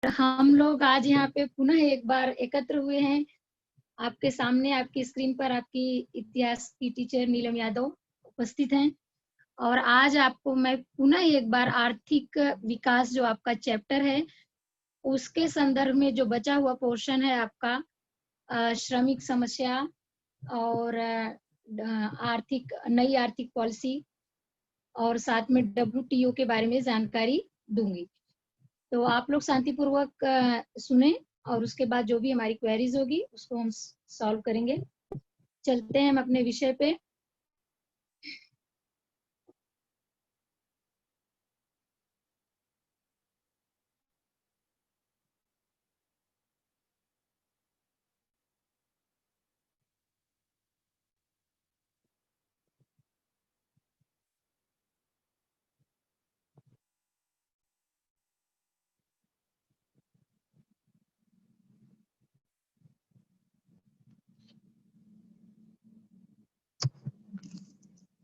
हम लोग आज यहाँ पे पुनः एक बार एकत्र हुए हैं। आपके सामने आपकी स्क्रीन पर आपकी इतिहास की टीचर नीलम यादव उपस्थित हैं। और आज आपको मैं पुनः एक बार आर्थिक विकास जो आपका चैप्टर है उसके संदर्भ में जो बचा हुआ पोर्शन है आपका श्रमिक समस्या और आर्थिक नई आर्थिक पॉलिसी और साथ में WTO के बारे में जानकारी दूंगी। तो आप लोग शांतिपूर्वक सुने और उसके बाद जो भी हमारी क्वेरीज होगी उसको हम सॉल्व करेंगे। चलते हैं हम अपने विषय पे।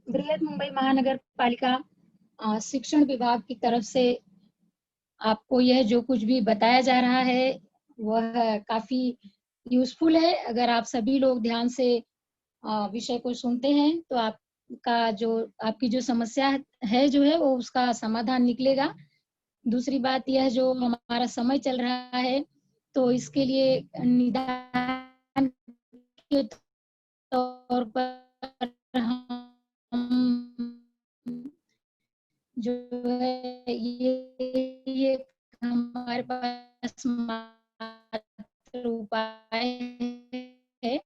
बृहद मुंबई महानगर पालिका शिक्षण विभाग की तरफ से आपको यह जो कुछ भी बताया जा रहा है वह काफी यूजफुल है। अगर आप सभी लोग ध्यान से विषय को सुनते हैं तो आपकी जो समस्या है जो है वो उसका समाधान निकलेगा। दूसरी बात यह जो हमारा समय चल रहा है तो इसके लिए निदान के तौर पर हम जो है ये हमारे पास मात्र उपाय है।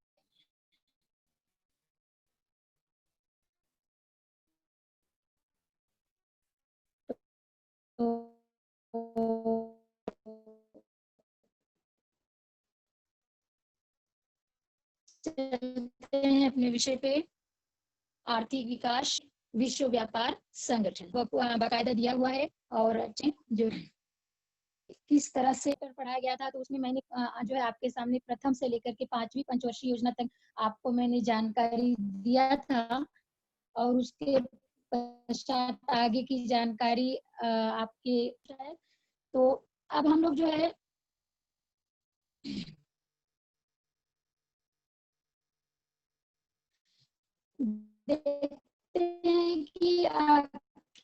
तो चलते हैं अपने विषय पे। आर्थिक विकास विश्व व्यापार संगठन बाकायदा दिया हुआ है और जो किस तरह से पढ़ाया गया था तो उसमें मैंने जो है आपके सामने प्रथम से लेकर के 5वीं पंचवर्षीय योजना तक आपको मैंने जानकारी दिया था। और उसके पश्चात आगे की जानकारी आपके है। तो अब हम लोग जो है देखते हैं कि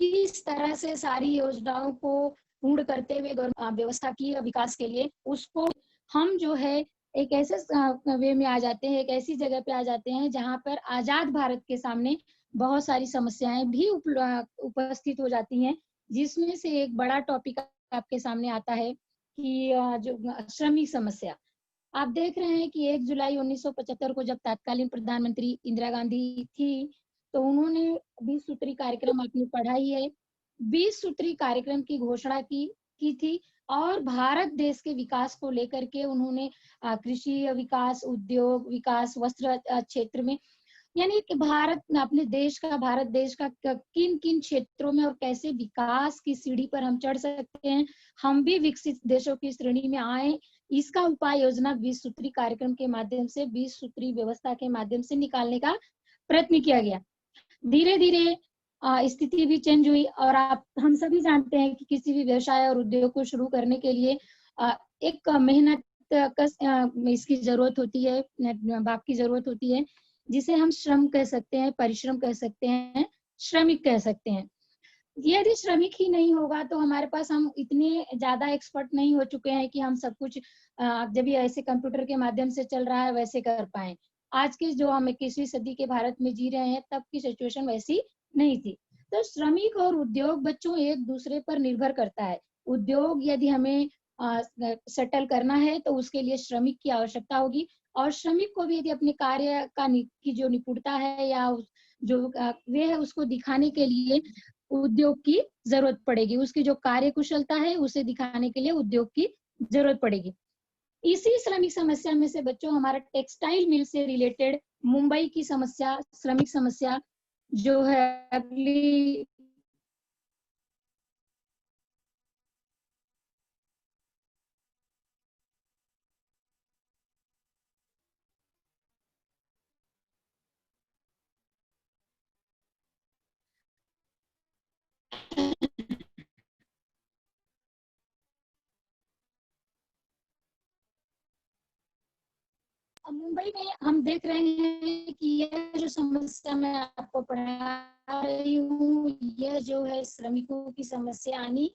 किस तरह से सारी योजनाओं को पूर्ण करते हुए व्यवस्था की विकास के लिए उसको हम जो है एक ऐसे वे में आ जाते हैं, एक ऐसी जगह पे आ जाते हैं जहां पर आजाद भारत के सामने बहुत सारी समस्याएं भी उपस्थित हो जाती हैं। जिसमें से एक बड़ा टॉपिक आपके सामने आता है कि जो श्रमिक समस्या। आप देख रहे हैं कि 1 जुलाई 1975 को जब तत्कालीन प्रधानमंत्री इंदिरा गांधी थी तो उन्होंने 20 सूत्री कार्यक्रम आपने पढ़ा ही है। 20 सूत्री कार्यक्रम की घोषणा की थी और भारत देश के विकास को लेकर के उन्होंने कृषि विकास, उद्योग विकास, वस्त्र क्षेत्र में यानी कि भारत देश का किन किन क्षेत्रों में और कैसे विकास की सीढ़ी पर हम चढ़ सकते हैं, हम भी विकसित देशों की श्रेणी में आए, इसका उपाय योजना 20 सूत्री कार्यक्रम के माध्यम से 20 सूत्री व्यवस्था के माध्यम से निकालने का प्रयत्न किया गया। धीरे धीरे स्थिति भी चेंज हुई और हम सभी जानते हैं कि किसी भी व्यवसाय और उद्योग को शुरू करने के लिए एक मेहनत इसकी जरूरत होती है, बाप की जरूरत होती है, जिसे हम श्रम कह सकते हैं, परिश्रम कह सकते हैं, श्रमिक कह सकते हैं। यदि श्रमिक ही नहीं होगा तो हमारे पास हम इतने ज्यादा एक्सपर्ट नहीं हो चुके हैं कि हम सब कुछ जब ये ऐसे कंप्यूटर के माध्यम से चल रहा है वैसे कर पाए। आज के जो हम 21वीं सदी के भारत में जी रहे हैं तब की सिचुएशन वैसी नहीं थी। तो श्रमिक और उद्योग बच्चों एक दूसरे पर निर्भर करता है। उद्योग यदि हमें सेटल करना है तो उसके लिए श्रमिक की आवश्यकता होगी और श्रमिक को भी यदि अपने कार्य की जो निपुणता है या जो वे है उसको दिखाने के लिए उद्योग की जरूरत पड़ेगी। उसकी जो कार्य कुशलता है उसे दिखाने के लिए उद्योग की जरूरत पड़ेगी। इसी श्रमिक समस्या में से बच्चों हमारा टेक्सटाइल मिल से रिलेटेड मुंबई की समस्या, श्रमिक समस्या जो है अगली मुंबई में हम देख रहे हैं कि यह जो समस्या मैं आपको पढ़ा रही हूँ, यह जो है श्रमिकों की समस्या यानी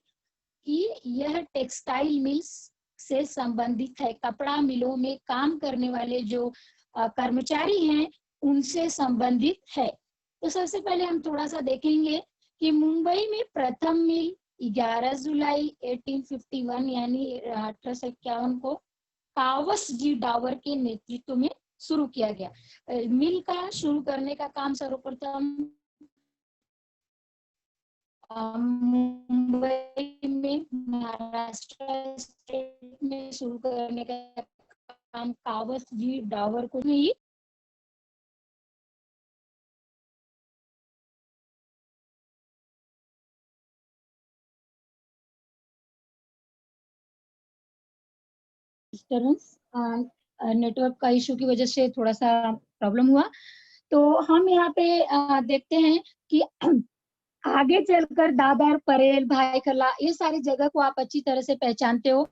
कि यह टेक्सटाइल मिल्स से संबंधित है। कपड़ा मिलों में काम करने वाले जो कर्मचारी हैं उनसे संबंधित है। तो सबसे पहले हम थोड़ा सा देखेंगे कि मुंबई में प्रथम मिल 11 जुलाई 1851 यानी 1851 को कावस जी डावर के नेतृत्व में शुरू किया गया। मिल का शुरू करने का काम सर्वप्रथम मुंबई में महाराष्ट्र स्टेट में शुरू करने का काम कावस जी डावर को ही डिस्टर्बेंस नेटवर्क का इशू की वजह से थोड़ा सा प्रॉब्लम हुआ। तो हम यहाँ पे देखते हैं कि आगे चलकर दादर, परेल, भाईखला ये सारी जगह को आप अच्छी तरह से पहचानते हो,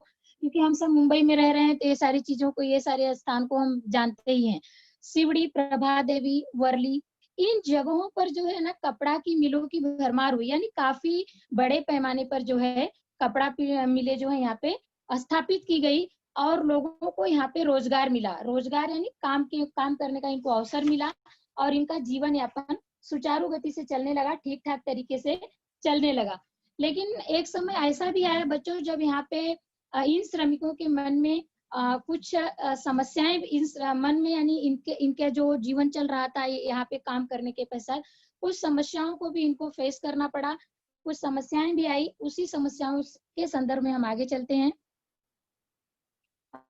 क्योंकि हम सब मुंबई में रह रहे हैं तो ये सारी चीजों को, ये सारे स्थान को हम जानते ही हैं। सिवड़ी, प्रभा देवी, वर्ली, इन जगहों पर जो है ना कपड़ा की मिलों की भरमार हुई, यानी काफी बड़े पैमाने पर जो है कपड़ा मिलें जो है यहाँ पे स्थापित की गई और लोगों को यहाँ पे रोजगार मिला। रोजगार यानी काम करने का इनको अवसर मिला और इनका जीवन यापन सुचारू गति से चलने लगा, ठीक ठाक तरीके से चलने लगा। लेकिन एक समय ऐसा भी आया बच्चों जब यहाँ पे इन श्रमिकों के मन में कुछ समस्याएं मन में यानी इनके जो जीवन चल रहा था यहाँ पे काम करने के पश्चात कुछ समस्याओं को भी इनको फेस करना पड़ा, कुछ समस्याएं भी आई। उसी समस्याओं के संदर्भ में हम आगे चलते हैं।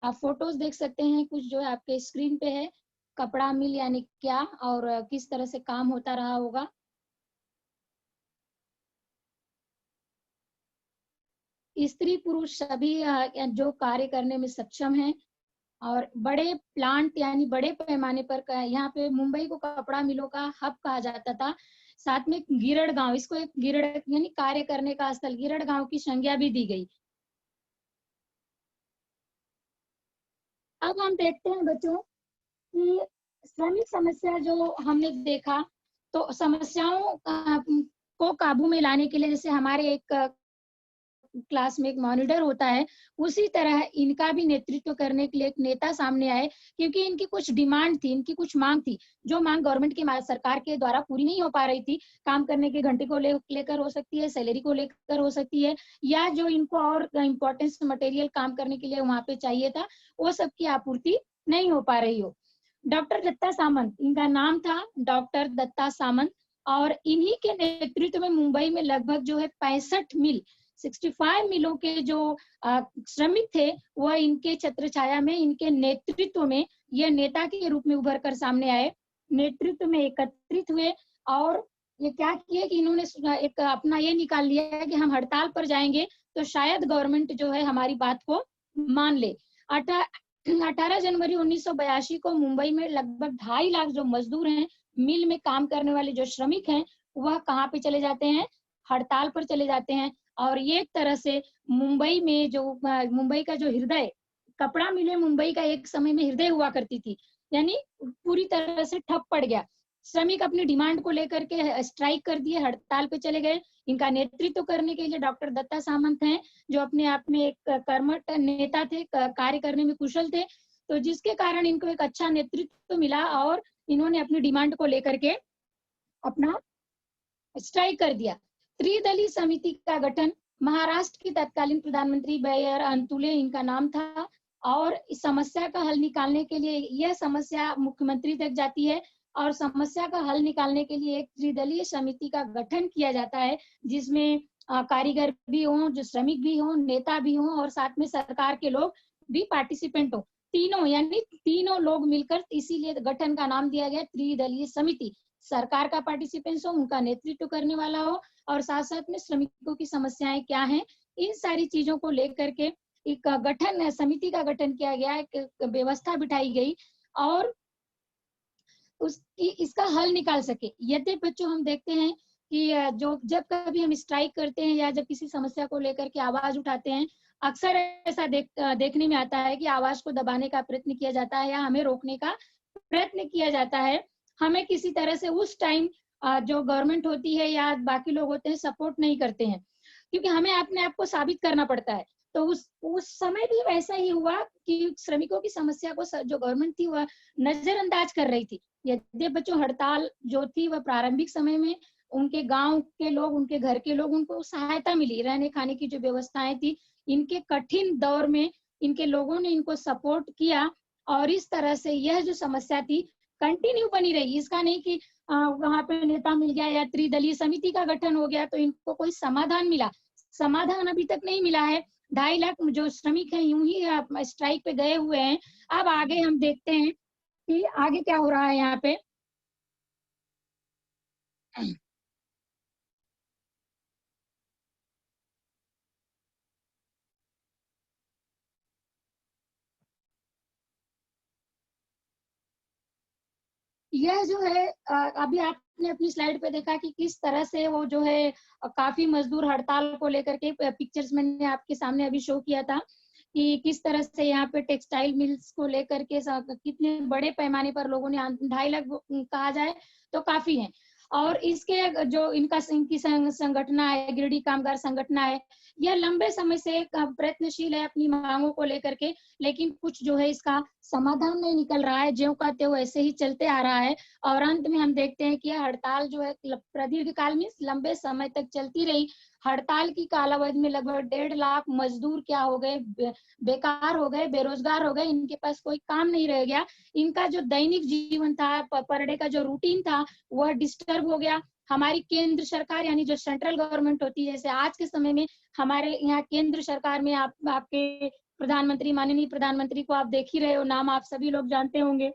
आप फोटोज देख सकते हैं कुछ जो है आपके स्क्रीन पे है। कपड़ा मिल यानी क्या और किस तरह से काम होता रहा होगा। स्त्री पुरुष सभी जो कार्य करने में सक्षम हैं और बड़े प्लांट यानी बड़े पैमाने पर यहाँ पे मुंबई को कपड़ा मिलों का हब कहा जाता था। साथ में गिरड़ गांव, इसको एक गिरड़ यानी कार्य करने का स्थल, गिरड़ गांव की संज्ञा भी दी गई। अब हम देखते हैं बच्चों कि श्रमिक समस्या जो हमने देखा, तो समस्याओं को काबू में लाने के लिए जैसे हमारे एक क्लास में एक मॉनिटर होता है, उसी तरह इनका भी नेतृत्व करने के लिए एक नेता सामने आए, क्योंकि इनकी कुछ डिमांड थी, इनकी कुछ मांग थी, जो मांग गवर्नमेंट की सरकार के द्वारा पूरी नहीं हो पा रही थी। काम करने के घंटे को लेकर हो सकती है, सैलरी को लेकर हो सकती है, या जो इनको और इम्पोर्टेंस मटेरियल काम करने के लिए वहां पे चाहिए था, वो सब की आपूर्ति नहीं हो पा रही हो। डॉक्टर दत्ता सामंत इनका नाम था, डॉक्टर दत्ता सामंत, और इन्हीं के नेतृत्व में मुंबई में लगभग जो है 65 मिलों के जो श्रमिक थे वह इनके छत्र छाया में, इनके नेतृत्व में यह नेता के रूप में उभर कर सामने आए, नेतृत्व में एकत्रित हुए और ये क्या किए कि इन्होंने एक अपना ये निकाल लिया है कि हम हड़ताल पर जाएंगे तो शायद गवर्नमेंट जो है हमारी बात को मान ले। 18 जनवरी 1982 को मुंबई में लगभग 2.5 लाख जो मजदूर हैं, मिल में काम करने वाले जो श्रमिक हैं, वह कहाँ पे चले जाते हैं? हड़ताल पर चले जाते हैं। और ये एक तरह से मुंबई में जो मुंबई का जो हृदय, कपड़ा मिले मुंबई का एक समय में हृदय हुआ करती थी, यानी पूरी तरह से ठप पड़ गया। श्रमिक अपनी डिमांड को लेकर के स्ट्राइक कर दिए, हड़ताल पे चले गए। इनका नेतृत्व करने के लिए डॉक्टर दत्ता सामंत हैं, जो अपने आप में एक कर्मठ नेता थे, कार्य करने में कुशल थे, तो जिसके कारण इनको एक अच्छा नेतृत्व मिला और इन्होंने अपनी डिमांड को लेकर के अपना स्ट्राइक कर दिया। त्रिदलीय समिति का गठन, महाराष्ट्र की तत्कालीन प्रधानमंत्री बैयर अंतुले इनका नाम था, और इस समस्या का हल निकालने के लिए यह समस्या मुख्यमंत्री तक जाती है और समस्या का हल निकालने के लिए एक त्रिदलीय समिति का गठन किया जाता है, जिसमें कारीगर भी हों, जो श्रमिक भी हों, नेता भी हों और साथ में सरकार के लोग भी पार्टिसिपेंट हो, तीनों यानी तीनों लोग मिलकर, इसीलिए गठन का नाम दिया गया त्रिदलीय समिति। सरकार का पार्टिसिपेंट्स हो, उनका नेतृत्व करने वाला हो और साथ साथ में श्रमिकों की समस्याएं क्या हैं, इन सारी चीजों को लेकर के एक गठन, समिति का गठन किया गया, एक व्यवस्था बिठाई गई और उसकी इसका हल निकाल सके। यदि बच्चों हम देखते हैं कि जो जब कभी हम स्ट्राइक करते हैं या जब किसी समस्या को लेकर के आवाज उठाते हैं, अक्सर ऐसा देखने में आता है कि आवाज को दबाने का प्रयत्न किया जाता है या हमें रोकने का प्रयत्न किया जाता है। हमें किसी तरह से उस टाइम जो गवर्नमेंट होती है या बाकी लोग होते हैं सपोर्ट नहीं करते हैं, क्योंकि हमें अपने आप को साबित करना पड़ता है। तो उस समय भी वैसा ही हुआ कि श्रमिकों की समस्या को जो गवर्नमेंट थी वह नजरअंदाज कर रही थी। यद्यपि बच्चों हड़ताल जो थी वह प्रारंभिक समय में उनके गांव के लोग, उनके घर के लोग, उनको सहायता मिली, रहने खाने की जो व्यवस्थाएं थी, इनके कठिन दौर में इनके लोगों ने इनको सपोर्ट किया और इस तरह से यह जो समस्या थी कंटिन्यू बनी रही। इसका नहीं कि वहां पे नेता मिल गया या त्रिदलीय समिति का गठन हो गया तो इनको कोई समाधान मिला। समाधान अभी तक नहीं मिला है। 2.5 लाख जो श्रमिक हैं यूं ही स्ट्राइक पे गए हुए हैं। अब आगे हम देखते हैं कि आगे क्या हो रहा है यहाँ पे। यह जो है अभी आपने अपनी स्लाइड पे देखा कि किस तरह से वो जो है काफी मजदूर हड़ताल को लेकर के पिक्चर्स मैंने आपके सामने अभी शो किया था कि किस तरह से यहाँ पे टेक्सटाइल मिल्स को लेकर के कितने बड़े पैमाने पर लोगों ने 2.5 लाख कहा जाए तो काफी है। और इसके जो इनकी संगठना है, गिरडी कामगार संगठना है, यह लंबे समय से प्रयत्नशील है अपनी मांगों को लेकर के, लेकिन कुछ जो है इसका समाधान नहीं निकल रहा है, ज्यों का त्यों ऐसे ही चलते आ रहा है। और अंत में हम देखते हैं कि यह हड़ताल जो है प्रदीर्घ काल में लंबे समय तक चलती रही। हड़ताल की कालावधि में लगभग 1.5 लाख मजदूर क्या हो गए, बेकार हो गए, बेरोजगार हो गए, इनके पास कोई काम नहीं रह गया। इनका जो दैनिक जीवन था, पर डे का जो रूटीन था, वह डिस्टर्ब हो गया। हमारी केंद्र सरकार यानी जो सेंट्रल गवर्नमेंट होती है, जैसे आज के समय में हमारे यहाँ केंद्र सरकार में आपके प्रधानमंत्री, माननीय प्रधानमंत्री को आप देख ही रहे हो, नाम आप सभी लोग जानते होंगे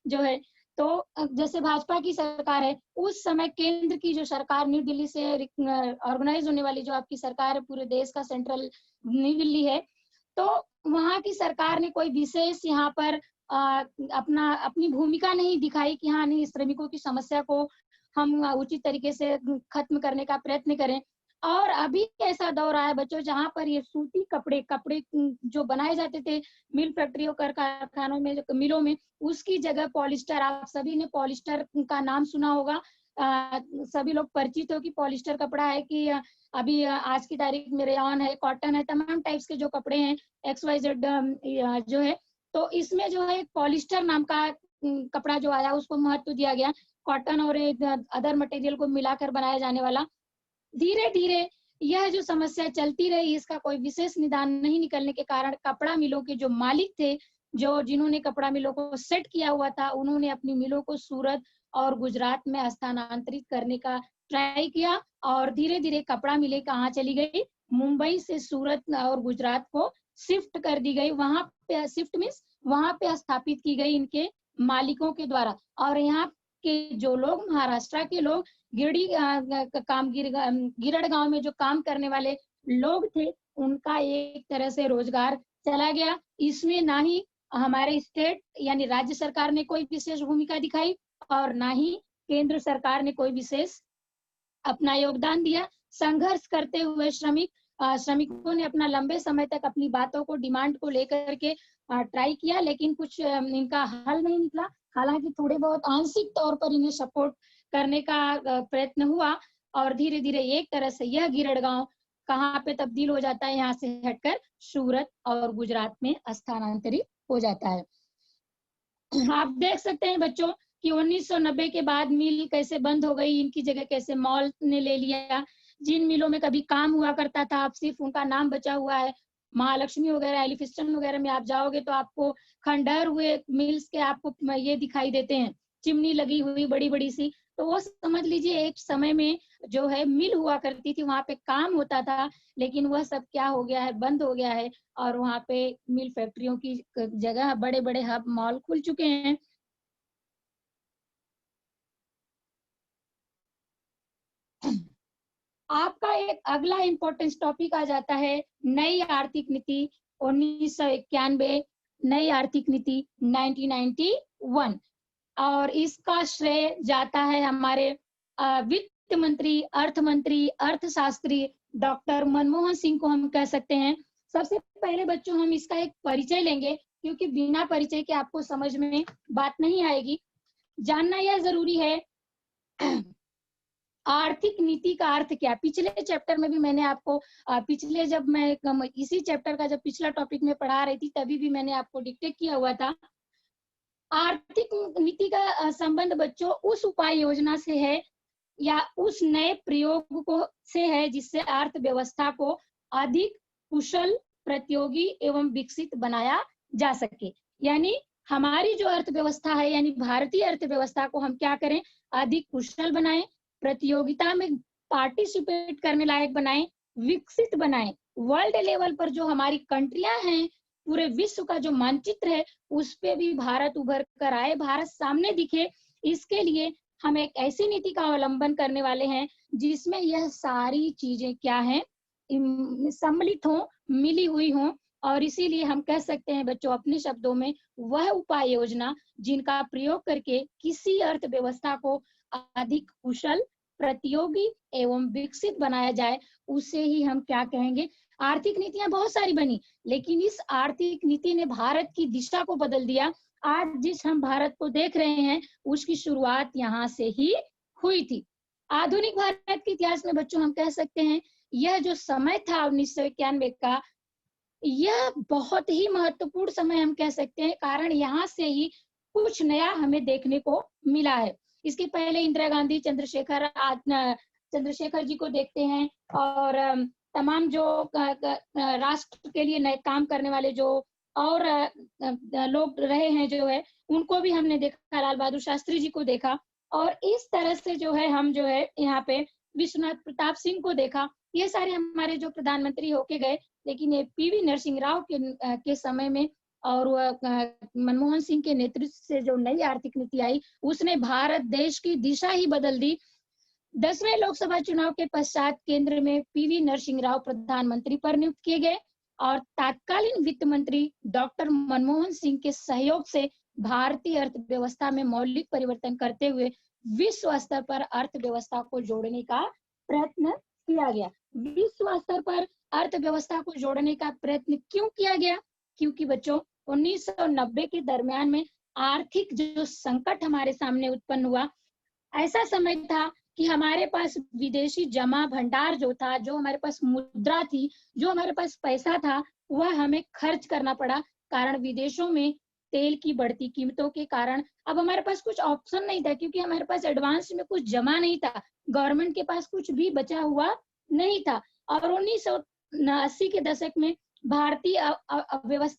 जो है। तो जैसे भाजपा की सरकार है, उस समय केंद्र की जो सरकार न्यू दिल्ली से ऑर्गेनाइज होने वाली जो आपकी सरकार है पूरे देश का, सेंट्रल न्यू दिल्ली है, तो वहां की सरकार ने कोई विशेष यहाँ पर अपनी भूमिका नहीं दिखाई कि हाँ नहीं, श्रमिकों की समस्या को हम उचित तरीके से खत्म करने का प्रयत्न करें। और अभी ऐसा दौर आया बच्चों जहां पर ये सूती कपड़े जो बनाए जाते थे मिल फैक्ट्रियों, कारखानों में, मिलों में, उसकी जगह पॉलिस्टर, आप सभी ने पॉलिस्टर का नाम सुना होगा। सभी लोग परिचित हो कि पॉलिस्टर कपड़ा है कि अभी आज की तारीख में रेयॉन है, कॉटन है, तमाम टाइप्स के जो कपड़े हैं XYZ जो है, तो इसमें जो है पॉलिस्टर नाम का कपड़ा जो आया उसको महत्व दिया गया। कॉटन और अदर मटेरियल को मिलाकर बनाया जाने वाला। धीरे धीरे यह जो समस्या चलती रही, इसका कोई विशेष निदान नहीं निकलने के कारण कपड़ा मिलों के जो मालिक थे, जिन्होंने कपड़ा मिलों को सेट किया हुआ था, उन्होंने अपनी मिलों को सूरत और गुजरात में स्थानांतरित करने का ट्राई किया। और धीरे धीरे कपड़ा मिलें कहाँ चली गई, मुंबई से सूरत और गुजरात को शिफ्ट कर दी गई। वहां पे शिफ्ट मीन्स वहां पे स्थापित की गई इनके मालिकों के द्वारा। और यहाँ के जो लोग, महाराष्ट्र के लोग, गिरड़ गांव में जो काम करने वाले लोग थे, उनका एक तरह से रोजगार चला गया। इसमें ना ही हमारे स्टेट यानी राज्य सरकार ने कोई विशेष भूमिका दिखाई और ना ही केंद्र सरकार ने कोई विशेष अपना योगदान दिया। संघर्ष करते हुए श्रमिकों ने अपना लंबे समय तक अपनी बातों को, डिमांड को लेकर के ट्राई किया, लेकिन कुछ इनका हल नहीं निकला। हालांकि थोड़े बहुत आंशिक तौर पर इन्हें सपोर्ट करने का प्रयत्न हुआ और धीरे धीरे एक तरह से यह गिरड़ गांव कहाँ पे तब्दील हो जाता है, यहाँ से हटकर सूरत और गुजरात में स्थानांतरित हो जाता है। आप देख सकते हैं बच्चों कि 1990 के बाद मिल कैसे बंद हो गई, इनकी जगह कैसे मॉल ने ले लिया। जिन मिलों में कभी काम हुआ करता था, अब सिर्फ उनका नाम बचा हुआ है। महालक्ष्मी वगैरह, एलिफिस्टन वगैरह में आप जाओगे तो आपको खंडहर हुए मिल्स के आपको ये दिखाई देते हैं, चिमनी लगी हुई बड़ी बड़ी सी। तो वो समझ लीजिए एक समय में जो है मिल हुआ करती थी, वहां पे काम होता था, लेकिन वह सब क्या हो गया है, बंद हो गया है। और वहां पे मिल फैक्ट्रियों की जगह बड़े बड़े हब मॉल खुल चुके हैं। आपका एक अगला इम्पोर्टेंट टॉपिक आ जाता है नई आर्थिक नीति 1991, नई आर्थिक नीति 1991। और इसका श्रेय जाता है हमारे वित्त मंत्री, अर्थ मंत्री, अर्थशास्त्री डॉक्टर मनमोहन सिंह को हम कह सकते हैं। सबसे पहले बच्चों हम इसका एक परिचय लेंगे, क्योंकि बिना परिचय के आपको समझ में बात नहीं आएगी। जानना यह जरूरी है आर्थिक नीति का अर्थ क्या। पिछले चैप्टर में भी मैंने आपको पिछले जब मैं इसी चैप्टर का जब पिछला टॉपिक में पढ़ा रही थी तभी भी मैंने आपको डिक्टेट किया हुआ था। आर्थिक नीति का संबंध बच्चों उस उपाय योजना से है या उस नए प्रयोग को से है जिससे अर्थव्यवस्था को अधिक कुशल, प्रतियोगी एवं विकसित बनाया जा सके। यानी हमारी जो अर्थव्यवस्था है, यानी भारतीय अर्थव्यवस्था को हम क्या करें, अधिक कुशल बनाएं, प्रतियोगिता में पार्टिसिपेट करने लायक बनाएं, विकसित बनाएं। वर्ल्ड लेवल पर जो हमारी कंट्रियां हैं, पूरे विश्व का जो मानचित्र है उस पे भी भारत उभर कर आए, भारत सामने दिखे। इसके लिए हम एक ऐसी नीति का अवलंबन करने वाले हैं जिसमें यह सारी चीजें क्या हैं, सम्मिलित हों, मिली हुई हों। और इसीलिए हम कह सकते हैं बच्चों अपने शब्दों में, वह उपाय योजना जिनका प्रयोग करके किसी अर्थव्यवस्था को अधिक कुशल, प्रतियोगी एवं विकसित बनाया जाए, उसे ही हम क्या कहेंगे। आर्थिक नीतियां बहुत सारी बनी, लेकिन इस आर्थिक नीति ने भारत की दिशा को बदल दिया। आज जिस हम भारत को देख रहे हैं उसकी शुरुआत यहाँ से ही हुई थी। आधुनिक भारत के इतिहास में बच्चों हम कह सकते हैं यह जो समय था 1991 का, यह बहुत ही महत्वपूर्ण समय हम कह सकते हैं, कारण यहाँ से ही कुछ नया हमें देखने को मिला है। इसके पहले इंदिरा गांधी, चंद्रशेखर जी को देखते हैं, और तमाम जो राष्ट्र के लिए नए काम करने वाले जो और लोग रहे हैं जो है, उनको भी हमने देखा, लाल बहादुर शास्त्री जी को देखा। और इस तरह से जो है हम जो है यहाँ पे विश्वनाथ प्रताप सिंह को देखा। ये सारे हमारे जो प्रधानमंत्री होके गए, लेकिन ये पीवी नरसिंह राव के समय में और मनमोहन सिंह के नेतृत्व से जो नई आर्थिक नीति आई, उसने भारत देश की दिशा ही बदल दी। 10वें लोकसभा चुनाव के पश्चात केंद्र में पीवी नरसिंह राव प्रधानमंत्री पर नियुक्त किए गए और तत्कालीन वित्त मंत्री डॉक्टर मनमोहन सिंह के सहयोग से भारतीय अर्थव्यवस्था में मौलिक परिवर्तन करते हुए विश्व स्तर पर अर्थव्यवस्था को जोड़ने का प्रयत्न किया गया। विश्व स्तर पर अर्थव्यवस्था को जोड़ने का प्रयत्न क्यों किया गया? क्योंकि बच्चों 1990 के दरमियान में आर्थिक जो संकट हमारे सामने उत्पन्न हुआ, ऐसा समय था कि हमारे पास विदेशी जमा भंडार जो था, जो हमारे पास मुद्रा थी, जो हमारे पास पैसा था, वह हमें खर्च करना पड़ा। कारण विदेशों में तेल की बढ़ती कीमतों के कारण अब हमारे पास कुछ ऑप्शन नहीं था, क्योंकि हमारे पास एडवांस में कुछ जमा नहीं था, गवर्नमेंट के पास कुछ भी बचा हुआ नहीं था। और 1980 के दशक में भारतीय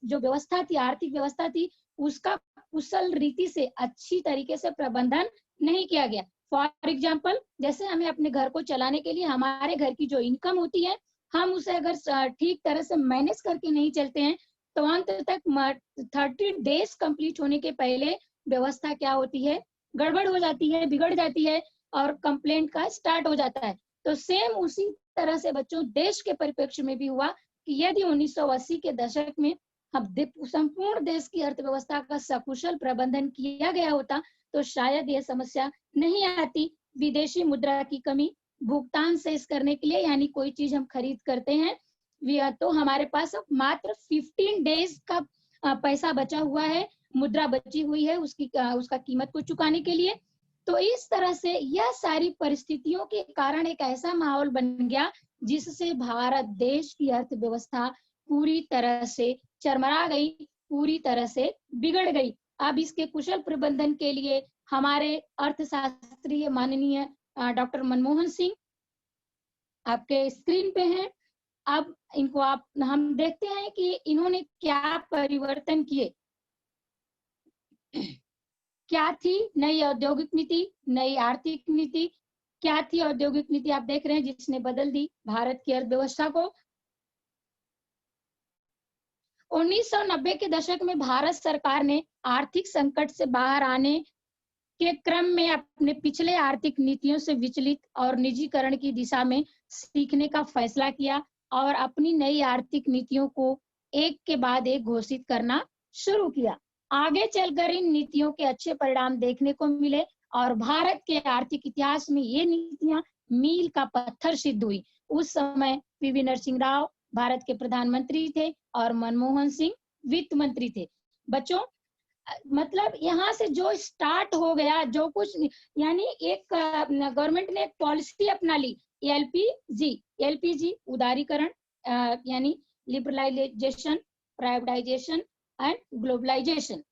जो व्यवस्था थी, आर्थिक व्यवस्था थी, उसका कुशल रीति से अच्छी तरीके से प्रबंधन नहीं किया गया। फॉर एग्जाम्पल, जैसे हमें अपने घर को चलाने के लिए हमारे घर की जो इनकम होती है, हम उसे अगर ठीक तरह से मैनेज करके नहीं चलते हैं तो अंत तक 30 डेज कंप्लीट होने के पहले व्यवस्था क्या होती है, गड़बड़ हो जाती है, बिगड़ जाती है और कंप्लेंट का स्टार्ट हो जाता है। तो सेम उसी तरह से बच्चों देश के परिप्रेक्ष्य में भी हुआ कि यदि 1980 के दशक में हम संपूर्ण देश की अर्थव्यवस्था का सकुशल प्रबंधन किया गया होता तो शायद यह समस्या नहीं आती। विदेशी मुद्रा की कमी, भुगतान शेष करने के लिए, यानी कोई चीज हम खरीद करते हैं तो हमारे पास मात्र 15 डेज का पैसा बचा हुआ है, मुद्रा बची हुई है उसका कीमत को चुकाने के लिए। तो इस तरह से यह सारी परिस्थितियों के कारण एक ऐसा माहौल बन गया जिससे भारत देश की अर्थव्यवस्था पूरी तरह से चरमरा गई, पूरी तरह से बिगड़ गई। अब इसके कुशल प्रबंधन के लिए हमारे अर्थशास्त्री माननीय डॉक्टर मनमोहन सिंह आपके स्क्रीन पे हैं। अब इनको हम देखते हैं कि इन्होंने क्या परिवर्तन किए। क्या थी नई औद्योगिक नीति, नई आर्थिक नीति, क्या थी औद्योगिक नीति आप देख रहे हैं जिसने बदल दी भारत की अर्थव्यवस्था को। 1990 के दशक में भारत सरकार ने आर्थिक संकट से बाहर आने के क्रम में अपने पिछले आर्थिक नीतियों से विचलित और निजीकरण की दिशा में सीखने का फैसला किया और अपनी नई आर्थिक नीतियों को एक के बाद एक घोषित करना शुरू किया। आगे चलकर इन नीतियों के अच्छे परिणाम देखने को मिले और भारत के आर्थिक इतिहास में ये नीतियां मील का पत्थर सिद्ध हुई। उस समय पीवी नरसिंह राव, भारत के प्रधानमंत्री थे और मनमोहन सिंह वित्त मंत्री थे। बच्चों मतलब यहाँ से जो स्टार्ट हो गया जो कुछ, यानी एक गवर्नमेंट ने एक पॉलिसी अपना ली, एलपीजी उदारीकरण, यानी liberalisation, privatisation and globalisation.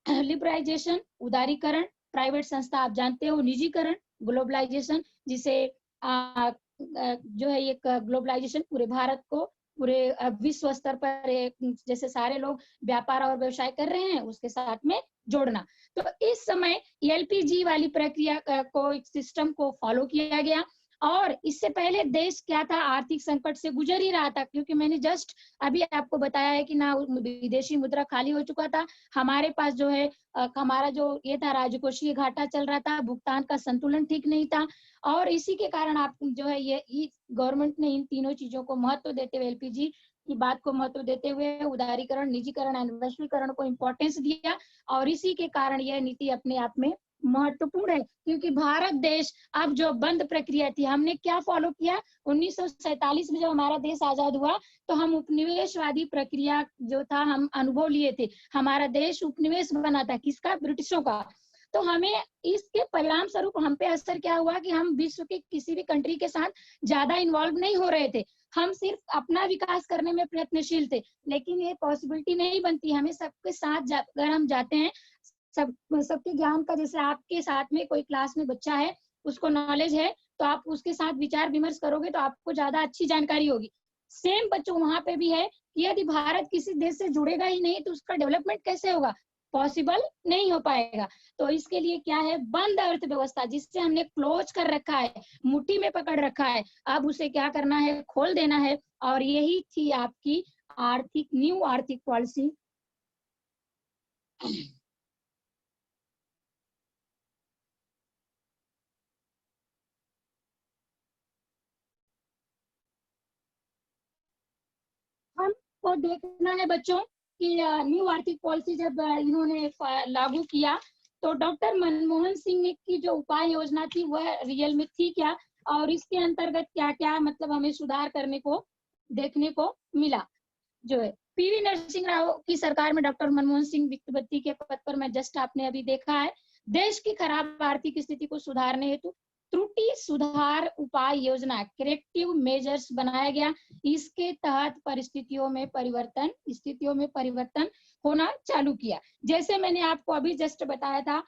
Liberalisation उदारीकरण, प्राइवेट संस्था आप जानते हो निजीकरण, ग्लोबलाइजेशन जिसे जो है एक ग्लोबलाइजेशन पूरे भारत को पूरे विश्व स्तर पर जैसे सारे लोग व्यापार और व्यवसाय कर रहे हैं उसके साथ में जोड़ना। तो इस समय एलपीजी वाली प्रक्रिया को, सिस्टम को फॉलो किया गया। और इससे पहले देश क्या था, आर्थिक संकट से गुजर ही रहा था, क्योंकि मैंने जस्ट अभी आपको बताया है कि ना विदेशी मुद्रा खाली हो चुका था, हमारे पास जो है हमारा जो ये था राजकोषीय घाटा चल रहा था, भुगतान का संतुलन ठीक नहीं था। और इसी के कारण आप जो है ये गवर्नमेंट ने इन तीनों चीजों को महत्व देते हुए, एलपीजी की बात को महत्व देते हुए उदारीकरण, निजीकरण एंड वैश्वीकरण को इम्पोर्टेंस दिया। और इसी के कारण यह नीति अपने आप में महत्वपूर्ण है, क्योंकि भारत देश अब जो बंद प्रक्रिया थी, हमने क्या फॉलो किया, 1947 में जब हमारा देश आजाद हुआ तो हम उपनिवेशवादी प्रक्रिया जो था हम अनुभव लिए थे। हमारा देश उपनिवेश बना था, किसका, ब्रिटिशों का। तो हमें इसके परिणाम स्वरूप हम पे असर क्या हुआ कि हम विश्व के किसी भी कंट्री के साथ ज्यादा इन्वॉल्व नहीं हो रहे थे, हम सिर्फ अपना विकास करने में प्रयत्नशील थे। लेकिन ये पॉसिबिलिटी नहीं बनती, हमें सबके साथ अगर हम जाते हैं, सबके ज्ञान का, जैसे आपके साथ में कोई क्लास में बच्चा है, उसको नॉलेज है, तो आप उसके साथ विचार विमर्श करोगे तो आपको ज्यादा अच्छी जानकारी होगी। सेम बच्चों वहां पे भी है कि यदि भारत किसी देश से जुड़ेगा ही नहीं तो उसका डेवलपमेंट कैसे होगा, पॉसिबल नहीं हो पाएगा। तो इसके लिए क्या है, बंद अर्थव्यवस्था जिससे हमने क्लोज कर रखा है, मुट्ठी में पकड़ रखा है, अब उसे क्या करना है, खोल देना है। और यही थी आपकी न्यू आर्थिक पॉलिसी। हमको देखना है बच्चों कि न्यू आर्थिक पॉलिसी जब इन्होंने लागू किया तो डॉक्टर मनमोहन सिंह की जो उपाय योजना थी वह रियल में थी क्या, और इसके अंतर्गत क्या क्या मतलब हमें सुधार करने को देखने को मिला। जो है पीवी नरसिंह राव की सरकार में डॉक्टर मनमोहन सिंह वित्त मंत्री के पद पर, मैं जस्ट आपने अभी देखा है, देश की खराब आर्थिक स्थिति को सुधारने हेतु त्रुटि सुधार उपाय योजना, करेक्टिव मेजर्स बनाया गया। इसके तहत स्थितियों में परिवर्तन होना चालू किया। जैसे मैंने आपको अभी जस्ट बताया था,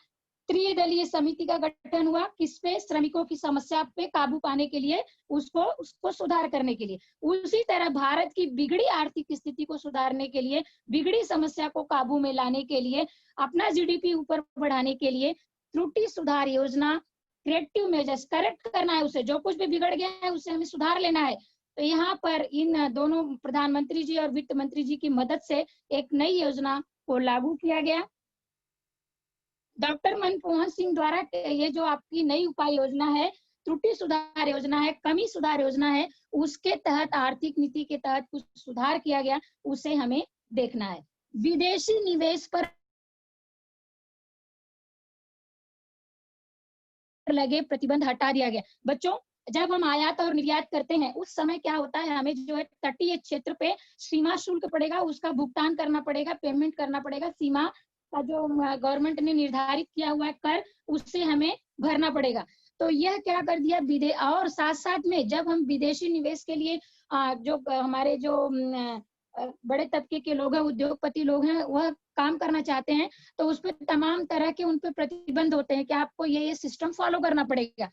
त्रिदलीय समिति का गठन हुआ, किसपे, श्रमिकों की समस्या पे काबू पाने के लिए, उसको सुधार करने के लिए। उसी तरह भारत की बिगड़ी आर्थिक स्थिति को सुधारने के लिए, बिगड़ी समस्या को काबू में लाने के लिए, अपना जीडीपी ऊपर बढ़ाने के लिए त्रुटि सुधार योजना, क्रिएटिव मेजर्स, करेक्ट करना है उसे, जो कुछ भी बिगड़ गया है उसे हमें सुधार लेना है। तो यहाँ पर इन दोनों प्रधानमंत्री जी और वित्त मंत्री जी की मदद से एक नई योजना को लागू किया गया। डॉक्टर मनमोहन सिंह द्वारा ये जो आपकी नई उपाय योजना है, त्रुटि सुधार योजना है, कमी सुधार योजना है, उसके तहत आर्थिक नीति के तहत कुछ सुधार किया गया, उसे हमें देखना है। विदेशी निवेश पर लगे प्रतिबंध हटा दिया गया। बच्चों जब हम आयात और निर्यात करते हैं उस समय क्या होता है, हमें जो है तटीय क्षेत्र पे सीमा शुल्क पड़ेगा, उसका भुगतान करना पड़ेगा, पेमेंट करना पड़ेगा, सीमा का जो गवर्नमेंट ने निर्धारित किया हुआ है कर, उससे हमें भरना पड़ेगा। तो यह क्या कर दिया और साथ साथ में जब हम विदेशी निवेश के लिए जो हमारे जो बड़े तबके के लोग हैं, उद्योगपति लोग हैं, वह काम करना चाहते हैं तो उस पर तमाम तरह के उन पर प्रतिबंध होते हैं कि आपको ये सिस्टम फॉलो करना पड़ेगा।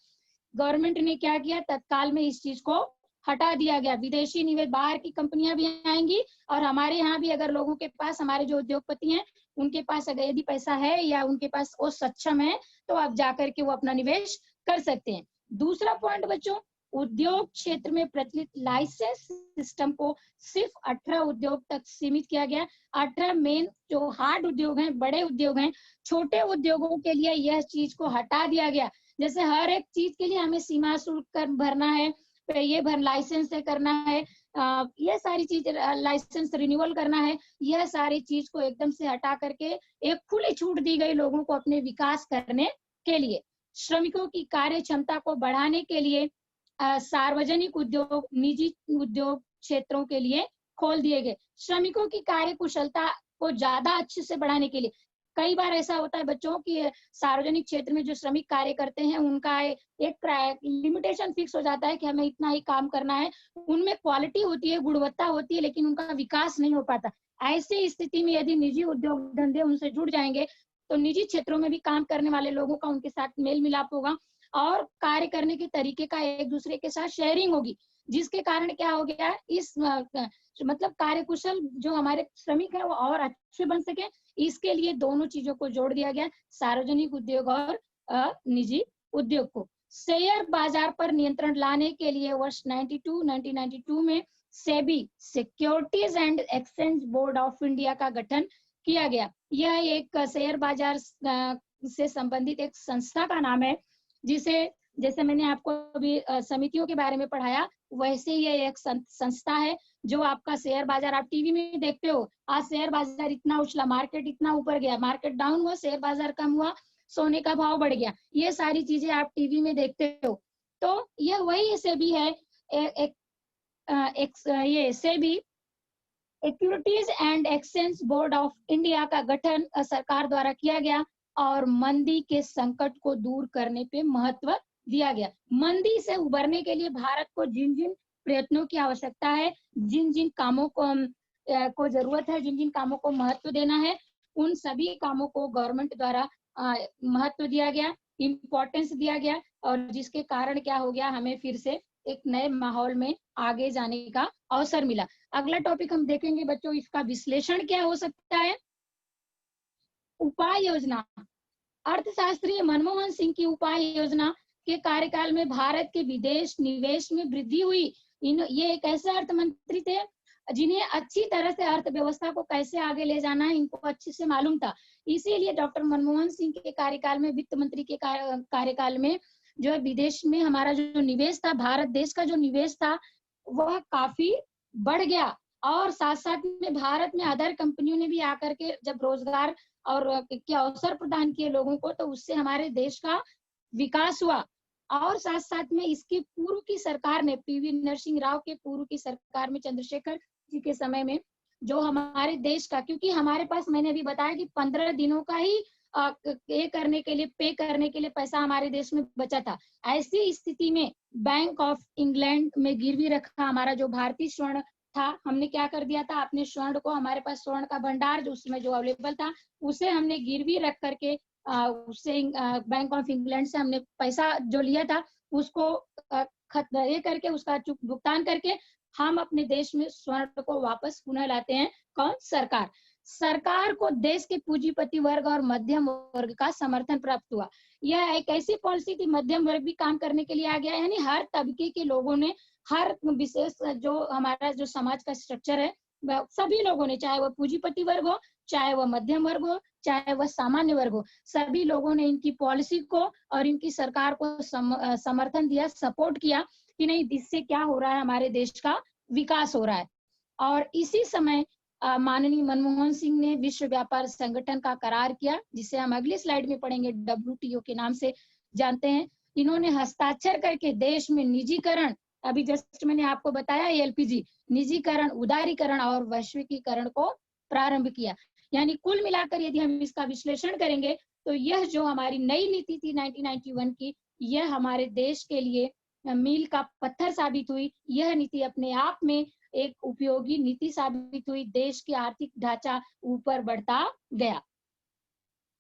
गवर्नमेंट ने क्या किया, तत्काल में इस चीज को हटा दिया गया। विदेशी निवेश, बाहर की कंपनियां भी आएंगी और हमारे यहाँ भी अगर लोगों के पास, हमारे जो उद्योगपति हैं उनके पास अगर यदि पैसा है या उनके पास वो सक्षम है तो आप जाकर के वो अपना निवेश कर सकते हैं। दूसरा पॉइंट बच्चों, उद्योग क्षेत्र में प्रचलित लाइसेंस सिस्टम को सिर्फ 18 उद्योग तक सीमित किया गया। 18 मेन जो हार्ड उद्योग हैं, बड़े उद्योग हैं, छोटे उद्योगों के लिए यह चीज को हटा दिया गया। जैसे हर एक चीज के लिए हमें सीमा शुल्क कर भरना है, ये लाइसेंस से करना है, ये सारी चीज, लाइसेंस रिन्यूअल करना है, यह सारी चीज को एकदम से हटा करके एक खुली छूट दी गई लोगों को अपने विकास करने के लिए। श्रमिकों की कार्य क्षमता को बढ़ाने के लिए सार्वजनिक उद्योग, निजी उद्योग क्षेत्रों के लिए खोल दिए गए। श्रमिकों की कार्य कुशलता को ज्यादा अच्छे से बढ़ाने के लिए, कई बार ऐसा होता है बच्चों की सार्वजनिक क्षेत्र में जो श्रमिक कार्य करते हैं उनका एक लिमिटेशन फिक्स हो जाता है कि हमें इतना ही काम करना है, उनमें क्वालिटी होती है, गुणवत्ता होती है, लेकिन उनका विकास नहीं हो पाता। ऐसी स्थिति में यदि निजी उद्योग धंधे उनसे जुड़ जाएंगे तो निजी क्षेत्रों में भी काम करने वाले लोगों का उनके साथ मेल मिलाप होगा और कार्य करने के तरीके का एक दूसरे के साथ शेयरिंग होगी, जिसके कारण क्या हो गया, इस मतलब कार्यकुशल जो हमारे श्रमिक है वो और अच्छे बन सके। इसके लिए दोनों चीजों को जोड़ दिया गया, सार्वजनिक उद्योग और निजी उद्योग को। शेयर बाजार पर नियंत्रण लाने के लिए वर्ष 1992 में SEBI, securities and exchange board of India का गठन किया गया। यह एक शेयर बाजार से संबंधित एक संस्था का नाम है, जिसे जैसे मैंने आपको अभी समितियों के बारे में पढ़ाया, वैसे ही ये एक संस्था है जो आपका शेयर बाजार, आप टीवी में देखते हो, आज शेयर बाजार इतना उछला, मार्केट इतना ऊपर गया, मार्केट डाउन हुआ, शेयर बाजार कम हुआ, सोने का भाव बढ़ गया, ये सारी चीजें आप टीवी में देखते हो। तो यह वही सेबी है, ये SEBI securities and exchange board of India का गठन सरकार द्वारा किया गया और मंदी के संकट को दूर करने पे महत्व दिया गया। मंदी से उबरने के लिए भारत को जिन जिन प्रयत्नों की आवश्यकता है, जिन जिन कामों को जरूरत है, जिन जिन कामों को महत्व देना है, उन सभी कामों को गवर्नमेंट द्वारा महत्व दिया गया, इम्पोर्टेंस दिया गया, और जिसके कारण क्या हो गया, हमें फिर से एक नए माहौल में आगे जाने का अवसर मिला। अगला टॉपिक हम देखेंगे बच्चों, इसका विश्लेषण क्या हो सकता है। उपाय योजना। अर्थशास्त्री मनमोहन सिंह की उपाय योजना के कार्यकाल में भारत के विदेश निवेश में वृद्धि हुई। ये एक ऐसे अर्थ मंत्री थे जिन्हें अच्छी तरह से अर्थव्यवस्था को कैसे आगे ले जाना है इनको अच्छे से मालूम था। इसीलिए डॉक्टर मनमोहन सिंह के कार्यकाल में, वित्त मंत्री के कार्यकाल में जो है विदेश में हमारा जो निवेश था, भारत देश का जो निवेश था वह काफी बढ़ गया, और साथ साथ में भारत में अदर कंपनियों ने भी आकर के जब रोजगार और के अवसर प्रदान किए लोगों को, तो उससे हमारे देश का विकास हुआ। और साथ साथ में इसकी पूर्व की सरकार ने, पीवी नरसिंह राव के पूर्व की सरकार में, चंद्रशेखर जी के समय में, जो हमारे देश का, क्योंकि हमारे पास, मैंने अभी बताया कि 15 दिनों का ही पे करने के लिए पैसा हमारे देश में बचा था। ऐसी स्थिति में बैंक ऑफ इंग्लैंड में गिरवी रखा हमारा जो भारतीय स्वर्ण था, हमने क्या कर दिया था, अपने स्वर्ण को, हमारे पास स्वर्ण का भंडार जो उसमें जो अवेलेबल था, उसे हमने गिरवी रख करके उससे बैंक ऑफ इंग्लैंड से हमने पैसा जो लिया था उसको ये करके, उसका भुगतान करके हम अपने देश में स्वर्ण को वापस पुनः लाते हैं। कौन? सरकार। सरकार को देश के पूंजीपति वर्ग और मध्यम वर्ग का समर्थन प्राप्त हुआ। यह एक ऐसी पॉलिसी थी, मध्यम वर्ग भी काम करने के लिए आ गया, यानी हर तबके के लोगों ने, हर विशेष जो हमारा जो समाज का स्ट्रक्चर है, सभी लोगों ने, चाहे वह पूंजीपति वर्ग हो, चाहे वह मध्यम वर्ग हो, चाहे वह सामान्य वर्ग हो, सभी लोगों ने इनकी पॉलिसी को और इनकी सरकार को समर्थन दिया, सपोर्ट किया कि नहीं, इससे क्या हो रहा है, हमारे देश का विकास हो रहा है। और इसी समय माननीय मनमोहन सिंह ने विश्व व्यापार संगठन का करार किया, जिसे हम अगली स्लाइड में पढ़ेंगे, WTO के नाम से जानते हैं। इन्होंने हस्ताक्षर करके देश में निजीकरण, अभी जस्ट मैंने आपको बताया LPG, निजीकरण, उदारीकरण और वैश्विकीकरण को प्रारंभ किया। यानी कुल मिलाकर यदि हम इसका विश्लेषण करेंगे तो यह जो हमारी नई नीति थी 1991 की, यह हमारे देश के लिए मील का पत्थर साबित हुई। यह नीति अपने आप में एक उपयोगी नीति साबित हुई, देश की आर्थिक ढांचा ऊपर बढ़ता गया।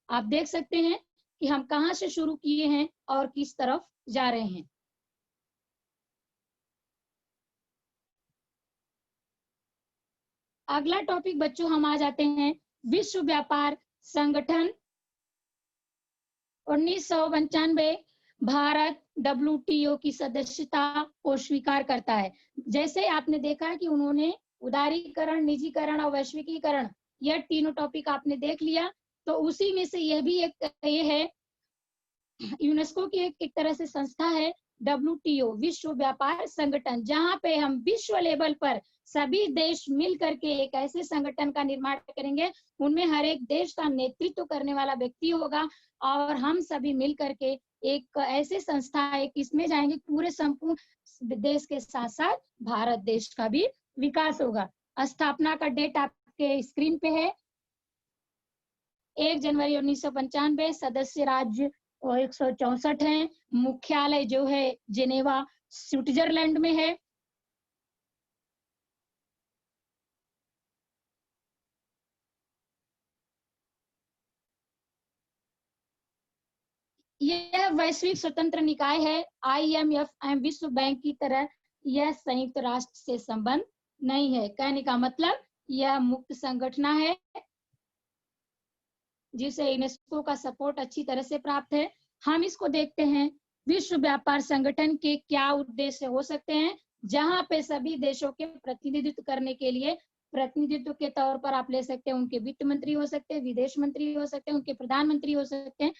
आप देख सकते हैं कि हम कहां से शुरू किए हैं और किस तरफ जा रहे हैं। अगला टॉपिक बच्चों हम आ जाते हैं, विश्व व्यापार संगठन 1995 भारत WTO की सदस्यता को स्वीकार करता है। जैसे आपने देखा कि उन्होंने उदारीकरण, निजीकरण और वैश्विकीकरण, यह तीनों टॉपिक आपने देख लिया, तो उसी में से यह भी एक ये है, यूनेस्को की एक तरह से संस्था है WTO, विश्व व्यापार संगठन, जहां पे हम विश्व लेवल पर सभी देश मिल करके एक ऐसे संगठन का निर्माण करेंगे, उनमें हर एक देश का नेतृत्व करने वाला व्यक्ति होगा, और हम सभी मिल करके एक ऐसे संस्था है, इसमें जाएंगे, पूरे संपूर्ण देश के साथ साथ भारत देश का भी विकास होगा। स्थापना का डेट आपके स्क्रीन पे है, 1 जनवरी 1995। सदस्य राज्य 164 हैं। मुख्यालय जो है जेनेवा स्विट्जरलैंड में है। यह वैश्विक स्वतंत्र निकाय है। IMF विश्व बैंक की तरह यह संयुक्त राष्ट्र से संबंध नहीं है। कहने का मतलब यह मुक्त संगठन है जिसे यूनेस्को का सपोर्ट अच्छी तरह से प्राप्त है। हम इसको देखते हैं, विश्व व्यापार संगठन के क्या उद्देश्य हो सकते हैं, जहां पे सभी देशों के प्रतिनिधित्व करने के लिए प्रतिनिधित्व के तौर पर आप ले सकते हैं, उनके वित्त मंत्री हो सकते हैं, विदेश मंत्री हो सकते हैं, उनके प्रधानमंत्री हो सकते हैं,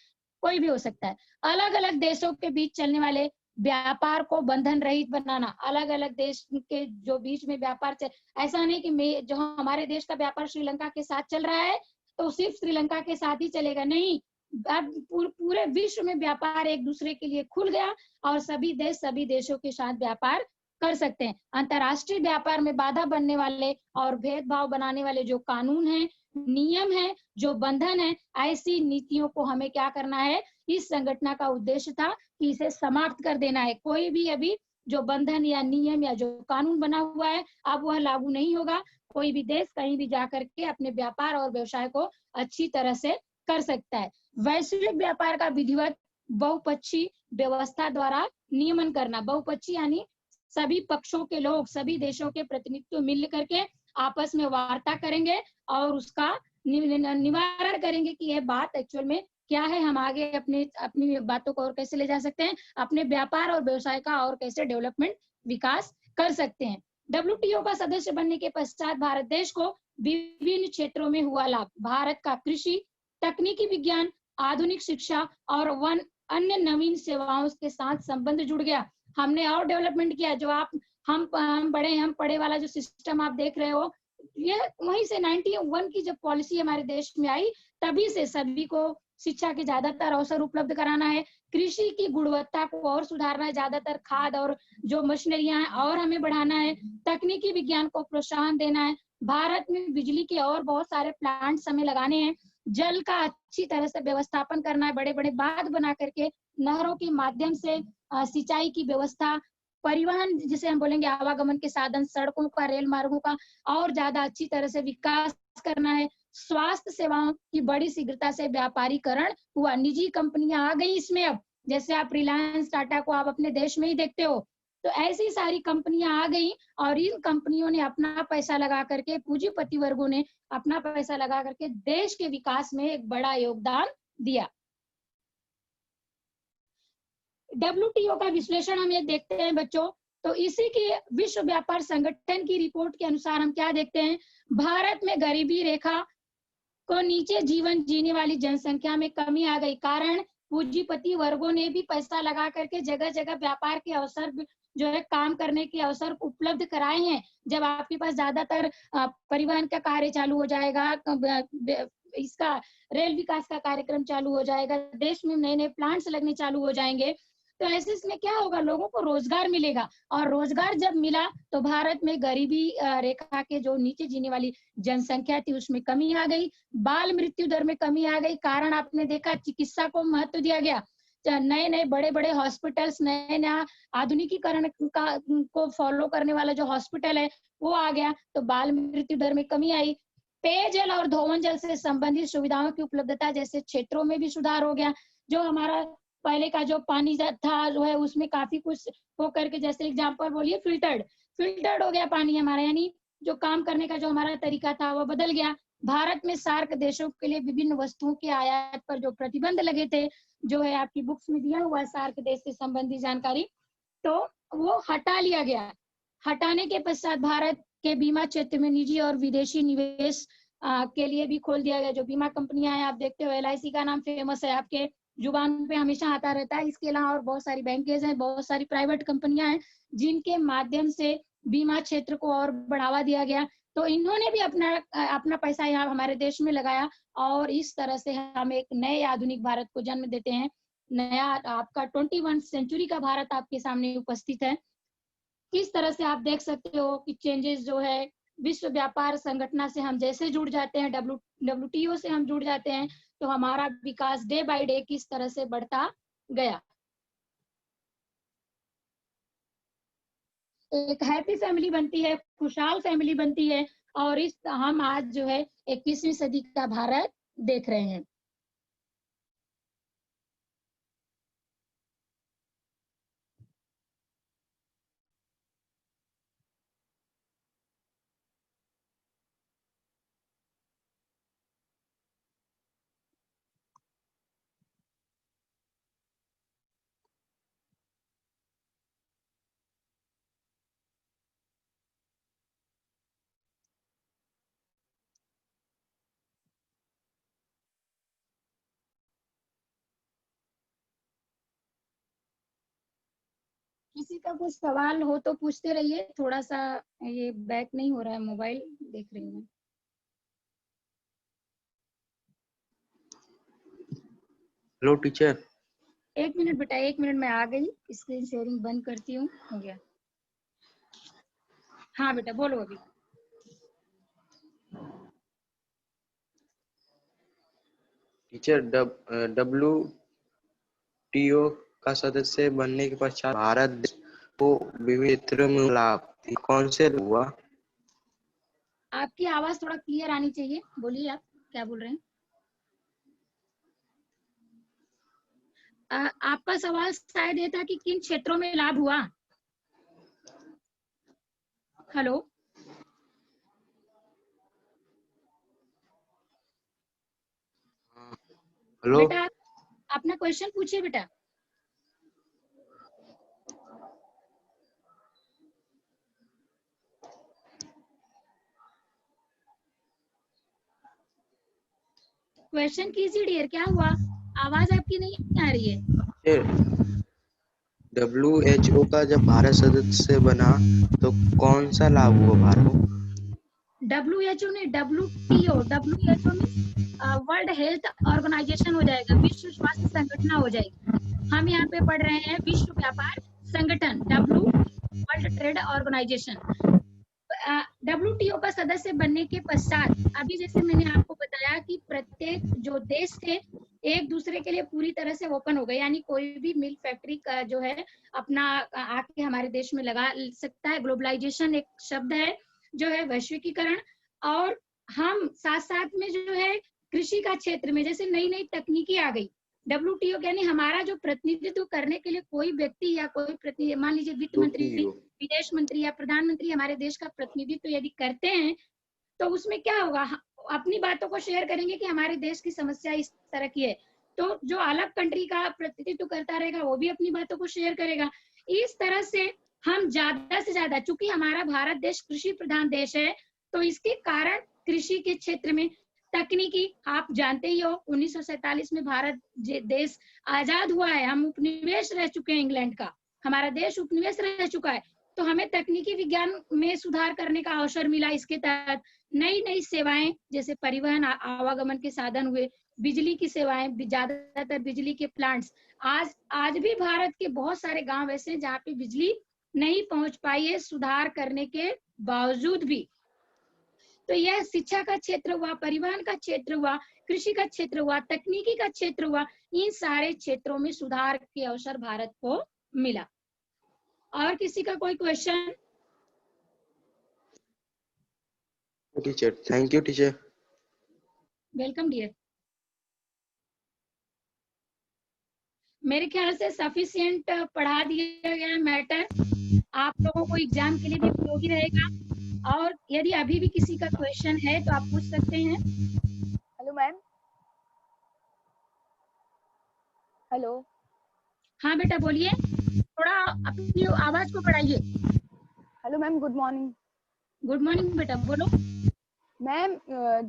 कोई भी हो सकता है। अलग अलग देशों के बीच चलने वाले व्यापार को बंधन रहित बनाना, अलग अलग देश के जो बीच में व्यापार ऐसा नहीं कि जो हमारे देश का व्यापार श्रीलंका के साथ चल रहा है तो सिर्फ श्रीलंका के साथ ही चलेगा, नहीं। अब पूरे विश्व में व्यापार एक दूसरे के लिए खुल गया और सभी देश सभी देशों के साथ व्यापार कर सकते हैं। अंतर्राष्ट्रीय व्यापार में बाधा बनने वाले और भेदभाव बनाने वाले जो कानून हैं, नियम है, जो बंधन है, ऐसी नीतियों को हमें क्या करना है, इस संगठन का उद्देश्य था कि इसे समाप्त कर देना है। कोई भी अभी जो बंधन या नियम या जो कानून बना हुआ है अब वह लागू नहीं होगा। कोई भी देश कहीं भी जाकर के अपने व्यापार और व्यवसाय को अच्छी तरह से कर सकता है। वैश्विक व्यापार का विधिवत बहुपक्षीय व्यवस्था द्वारा नियमन करना। बहुपक्षीय यानी सभी पक्षों के लोग, सभी देशों के प्रतिनिधित्व मिल करके आपस में वार्ता करेंगे और उसका निवारण करेंगे कि यह बात एक्चुअल में क्या है, हम आगे अपनी बातों को और कैसे ले जा सकते हैं, अपने व्यापार और व्यवसाय का और कैसे डेवलपमेंट विकास कर सकते हैं। WTO का सदस्य बनने के पश्चात भारत देश को विभिन्न क्षेत्रों में हुआ लाभ। भारत का कृषि, तकनीकी विज्ञान, आधुनिक शिक्षा और अन्य नवीन सेवाओं के साथ संबंध जुड़ गया। हमने और डेवलपमेंट किया। जो हम पढ़े वाला जो सिस्टम आप देख रहे हो, ये वहीं से 91 की जब पॉलिसी हमारे देश में आई तभी से सभी को शिक्षा के ज्यादातर अवसर उपलब्ध कराना है, कृषि की गुणवत्ता को और सुधारना है, ज्यादातर खाद और जो मशीनरियां हैं और हमें बढ़ाना है, तकनीकी विज्ञान को प्रोत्साहन देना है, भारत में बिजली के और बहुत सारे प्लांट्स हमें लगाने हैं, जल का अच्छी तरह से व्यवस्थापन करना है, बड़े बड़े बांध बना करके नहरों के माध्यम से सिंचाई की व्यवस्था, परिवहन जिसे हम बोलेंगे आवागमन के साधन, सड़कों का, रेल मार्गों का और ज्यादा अच्छी तरह से विकास करना है। स्वास्थ्य सेवाओं की बड़ी शीघ्रता से व्यापारीकरण हुआ, निजी कंपनियां आ गई इसमें। अब जैसे आप रिलायंस टाटा को आप अपने देश में ही देखते हो, तो ऐसी सारी कंपनियां आ गई और इन कंपनियों ने अपना पैसा लगा करके, पूंजीपति वर्गों ने अपना पैसा लगा करके देश के विकास में एक बड़ा योगदान दिया। WTO का विश्लेषण हम ये देखते हैं बच्चों, तो इसी के विश्व व्यापार संगठन की रिपोर्ट के अनुसार हम क्या देखते हैं, भारत में गरीबी रेखा को नीचे जीवन जीने वाली जनसंख्या में कमी आ गई। कारण पूंजीपति वर्गों ने भी पैसा लगा करके जगह जगह व्यापार के अवसर जो है, काम करने के अवसर उपलब्ध कराए हैं। जब आपके पास ज्यादातर परिवहन का कार्य चालू हो जाएगा, इसका रेल विकास का कार्यक्रम चालू हो जाएगा, देश में नए नए प्लांट्स लगने चालू हो जाएंगे, तो ऐसे इसमें क्या होगा, लोगों को रोजगार मिलेगा और रोजगार जब मिला तो भारत में गरीबी रेखा के जो नीचे जीने वाली जनसंख्या थी उसमें कमी आ गई, बाल मृत्यु दर में कमी आ गई। कारण आपने देखा चिकित्सा को महत्व दिया गया, नए नए बड़े बड़े हॉस्पिटल्स, नए नया आधुनिकीकरण को फॉलो करने वाला जो हॉस्पिटल है वो आ गया, तो बाल मृत्यु दर में कमी आई। पेयजल और धोवन जल से संबंधित सुविधाओं की उपलब्धता जैसे क्षेत्रों में भी सुधार हो गया। जो हमारा पहले का जो पानी था जो है उसमें काफी कुछ हो करके, जैसे एग्जांपल बोलिए फिल्टर्ड हो गया पानी हमारा, यानी जो काम करने का जो हमारा तरीका था वो बदल गया। भारत में सार्क देशों के लिए विभिन्न वस्तुओं के आयात पर जो प्रतिबंध लगे थे, जो है आपकी बुक्स में दिया हुआ है सार्क देश से संबंधित जानकारी, तो वो हटा लिया गया। हटाने के पश्चात भारत के बीमा क्षेत्र में निजी और विदेशी निवेश के लिए भी खोल दिया गया। जो बीमा कंपनियां हैं आप देखते हो, LIC का नाम फेमस है, आपके जुबान पे हमेशा आता रहता है। इसके अलावा और बहुत सारी बैंकेज हैं, बहुत सारी प्राइवेट कंपनियां हैं जिनके माध्यम से बीमा क्षेत्र को और बढ़ावा दिया गया। तो इन्होंने भी अपना पैसा यहाँ हमारे देश में लगाया और इस तरह से हम एक नए आधुनिक भारत को जन्म देते हैं। नया आपका 21वीं सेंचुरी का भारत आपके सामने उपस्थित है। किस तरह से आप देख सकते हो कि चेंजेस जो है विश्व व्यापार संगठन से हम जैसे जुड़ जाते हैं, WTO से हम जुड़ जाते हैं, तो हमारा विकास डे बाय डे किस तरह से बढ़ता गया। एक हैप्पी फैमिली बनती है, खुशहाल फैमिली बनती है, और इस हम आज जो है 21वीं सदी का भारत देख रहे हैं। किसी का कुछ सवाल हो तो पूछते रहिए, थोड़ा सा ये बैक नहीं हो रहा है, मोबाइल देख रही हूँ। Hello teacher. 1 मिनट बेटा, 1 मिनट में आ गई, स्क्रीन शेयरिंग बंद करती हूँ। हो गया। हाँ बेटा बोलो अभी। टीचर, WTO का सदस्य बनने के पश्चात भारत देश को विभिन्न क्षेत्रों में लाभ कौन से हुआ? आपकी आवाज थोड़ा क्लियर आनी चाहिए, बोलिए आप क्या बोल रहे हैं। आपका सवाल शायद ये था कि किन क्षेत्रों में लाभ हुआ। हेलो हेलो बेटा, अपना क्वेश्चन पूछिए बेटा। क्वेश्चन कीजिए डियर, क्या हुआ, आवाज आपकी नहीं आ रही है। WHO का जब भारत सदस्य बना तो कौन सा लाभ हुआ भारत को? WHO ने WHO में वर्ल्ड हेल्थ ऑर्गेनाइजेशन हो जाएगा, विश्व स्वास्थ्य संगठन हो जाएगी। हम यहाँ पे पढ़ रहे हैं विश्व व्यापार संगठन, वर्ल्ड ट्रेड ऑर्गेनाइजेशन। WTO का सदस्य बनने के पश्चात, अभी जैसे मैंने आपको बताया कि प्रत्येक जो देश थे एक दूसरे के लिए पूरी तरह से ओपन हो गए, यानी कोई भी मिल फैक्ट्री का जो है अपना आके हमारे देश में लगा सकता है। ग्लोबलाइजेशन एक शब्द है जो है वैश्विकीकरण, और हम साथ साथ में जो है कृषि का क्षेत्र में जैसे नई नई तकनीकी आ गई। WTO यानी हमारा जो प्रतिनिधित्व करने के लिए कोई व्यक्ति या कोई प्रतिनिधि, मान लीजिए वित्त मंत्री, विदेश मंत्री या प्रधानमंत्री हमारे देश का प्रतिनिधित्व यदि करते हैं, तो उसमें क्या होगा, अपनी बातों को शेयर करेंगे कि हमारे देश की समस्या इस तरह की है, तो जो अलग कंट्री का प्रतिनिधित्व करता रहेगा वो भी अपनी बातों को शेयर करेगा। इस तरह से हम ज्यादा से ज्यादा, चूंकि हमारा भारत देश कृषि प्रधान देश है, तो इसके कारण कृषि के क्षेत्र में तकनीकी, आप जानते ही हो 1947 में भारत देश आजाद हुआ है, हम उपनिवेश रह चुके हैं इंग्लैंड का, हमारा देश उपनिवेश रह चुका है, तो हमें तकनीकी विज्ञान में सुधार करने का अवसर मिला। इसके तहत नई नई सेवाएं जैसे परिवहन आवागमन के साधन हुए, बिजली की सेवाएं, ज्यादातर बिजली के प्लांट्स, आज भी भारत के बहुत सारे गांव ऐसे हैं जहाँ पे बिजली नहीं पहुंच पाई है सुधार करने के बावजूद भी। तो यह शिक्षा का क्षेत्र हुआ, परिवहन का क्षेत्र हुआ, कृषि का क्षेत्र हुआ, तकनीकी का क्षेत्र हुआ, इन सारे क्षेत्रों में सुधार के अवसर भारत को मिला। और किसी का कोई question? Teacher, thank you teacher. Welcome dear. मेरे ख्याल से सफिशिएंट पढ़ा दिया गया मैटर, आप लोगों को एग्जाम के लिए भी उपयोगी रहेगा, और यदि अभी भी किसी का क्वेश्चन है तो आप पूछ सकते हैं। Hello ma'am. हेलो। हाँ बेटा बोलिए, थोड़ा अपनी आवाज को बढ़ाइए। Hello ma'am, good morning. Good morning बेटा, बोलो। मैम,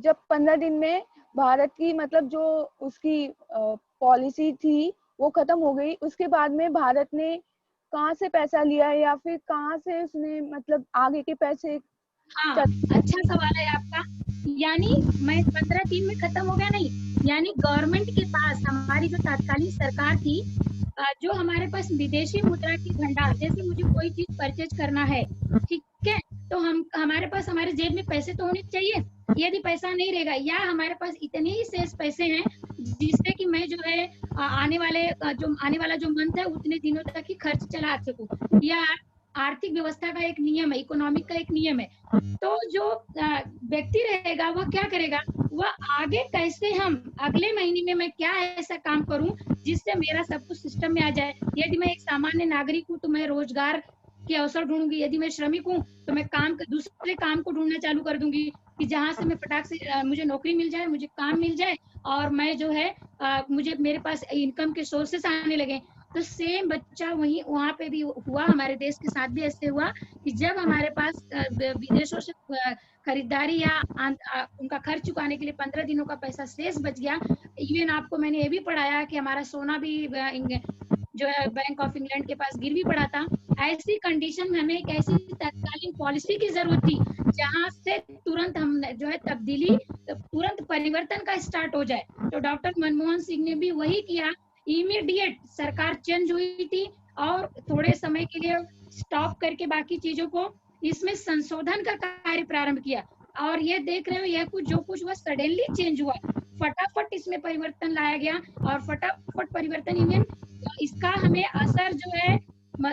जब 15 दिन में भारत की मतलब जो उसकी पॉलिसी थी वो खत्म हो गई, उसके बाद में भारत ने कहाँ से पैसा लिया है या फिर कहाँ से उसने मतलब आगे के पैसे? हाँ अच्छा सवाल है आपका। यानी मैं 15 दिन में खत्म हो गया नहीं, यानी गवर्नमेंट के पास, हमारी जो तत्कालीन सरकार थी जो हमारे पास विदेशी मुद्रा की भंडार, जैसे मुझे कोई चीज परचेज करना है, ठीक है, तो हमारे पास हमारे जेब में पैसे तो होने चाहिए। यदि पैसा नहीं रहेगा या हमारे पास इतने ही शेष पैसे हैं जिससे कि मैं जो है आने वाला जो मंथ है उतने दिनों तक ही खर्च चला सकूं, या आर्थिक व्यवस्था का एक नियम है, इकोनॉमिक का एक नियम है। तो जो व्यक्ति रहेगा वह क्या करेगा, वह आगे कैसे हम अगले महीने में मैं क्या ऐसा काम करूं जिससे मेरा सब कुछ सिस्टम में आ जाए। यदि मैं एक सामान्य नागरिक हूं तो मैं रोजगार के अवसर ढूंढूंगी, यदि मैं श्रमिक हूं तो मैं दूसरे काम को ढूंढना चालू कर दूंगी कि जहां से मैं फटाक से मुझे नौकरी मिल जाए, मुझे काम मिल जाए और मैं जो है मुझे मेरे पास इनकम के सोर्सेस आने लगे। तो सेम बच्चा वहीं वहां पे भी हुआ, हमारे देश के साथ भी ऐसे हुआ कि जब हमारे पास विदेशों से खरीदारी या उनका खर्च चुकाने के लिए 15 दिनों का पैसा शेष बच गया। इवन आपको मैंने ये भी पढ़ाया कि हमारा सोना भी जो है बैंक ऑफ इंग्लैंड के पास गिरवी पड़ा था। ऐसी कंडीशन में हमें एक ऐसी तत्कालीन पॉलिसी की जरूरत थी जहां से तुरंत हम जो है तब्दीली, तुरंत परिवर्तन का स्टार्ट हो जाए। तो डॉक्टर मनमोहन सिंह ने भी वही किया। इमीडिएट सरकार चेंज हुई थी और थोड़े समय के लिए स्टॉप करके बाकी चीजों को इसमें संशोधन का कार्य प्रारंभ किया। और ये देख रहे हो, यह कुछ जो कुछ हुआ सडनली चेंज हुआ, फटाफट इसमें परिवर्तन लाया गया और फटाफट परिवर्तन इवन इसका हमें असर जो है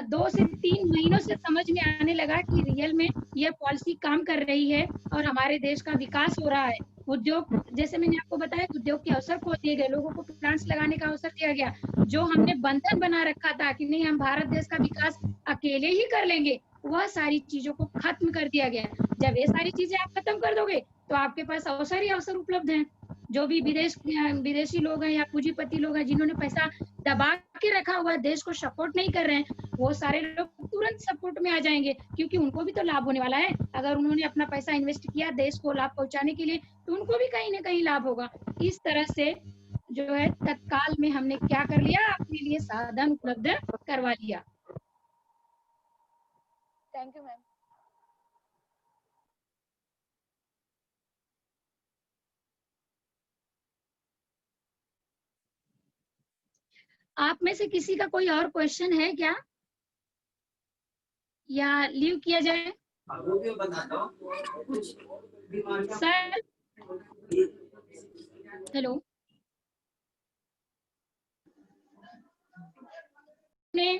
2 से 3 महीनों से समझ में आने लगा कि रियल में यह पॉलिसी काम कर रही है और हमारे देश का विकास हो रहा है। उद्योग, जैसे मैंने आपको बताया, उद्योग के अवसर खोल दिए गए, लोगों को प्लांट्स लगाने का अवसर दिया गया। जो हमने बंधन बना रखा था कि नहीं हम भारत देश का विकास अकेले ही कर लेंगे, वह सारी चीजों को खत्म कर दिया गया। जब ये सारी चीजें आप खत्म कर दोगे तो आपके पास अवसर ही अवसर उपलब्ध हैं। जो भी विदेशी लोग हैं या पूंजीपति लोग हैं जिन्होंने पैसा दबा के रखा हुआ है, देश को सपोर्ट नहीं कर रहे हैं, वो सारे लोग तुरंत सपोर्ट में आ जाएंगे क्योंकि उनको भी तो लाभ होने वाला है। अगर उन्होंने अपना पैसा इन्वेस्ट किया देश को लाभ पहुंचाने के लिए तो उनको भी कहीं ना कहीं लाभ होगा। इस तरह से जो है तत्काल में हमने क्या कर लिया, अपने लिए साधन उपलब्ध करवा लिया। Thank you ma'am. आप में से किसी का कोई और क्वेश्चन है क्या, या लीव किया जाए? सर हेलो, ने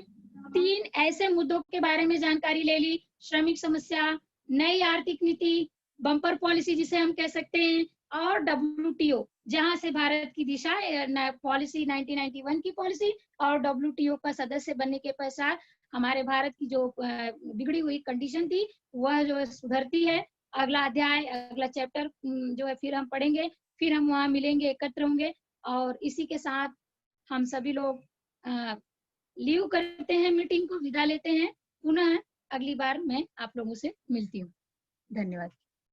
3 ऐसे मुद्दों के बारे में जानकारी ले ली, श्रमिक समस्या, नई आर्थिक नीति, बम्पर पॉलिसी जिसे हम कह सकते हैं, और WTO जहां से भारत की दिशा पॉलिसी 1991 की पॉलिसी और WTO का सदस्य बनने के पश्चात हमारे भारत की जो बिगड़ी हुई कंडीशन थी वह जो सुधरती है। अगला अध्याय, अगला चैप्टर जो है फिर हम पढ़ेंगे, फिर हम वहां मिलेंगे, एकत्र होंगे। और इसी के साथ हम सभी लोग लीव करते हैं, मीटिंग को विदा लेते हैं। पुनः अगली बार मैं आप लोगों से मिलती हूँ। धन्यवाद।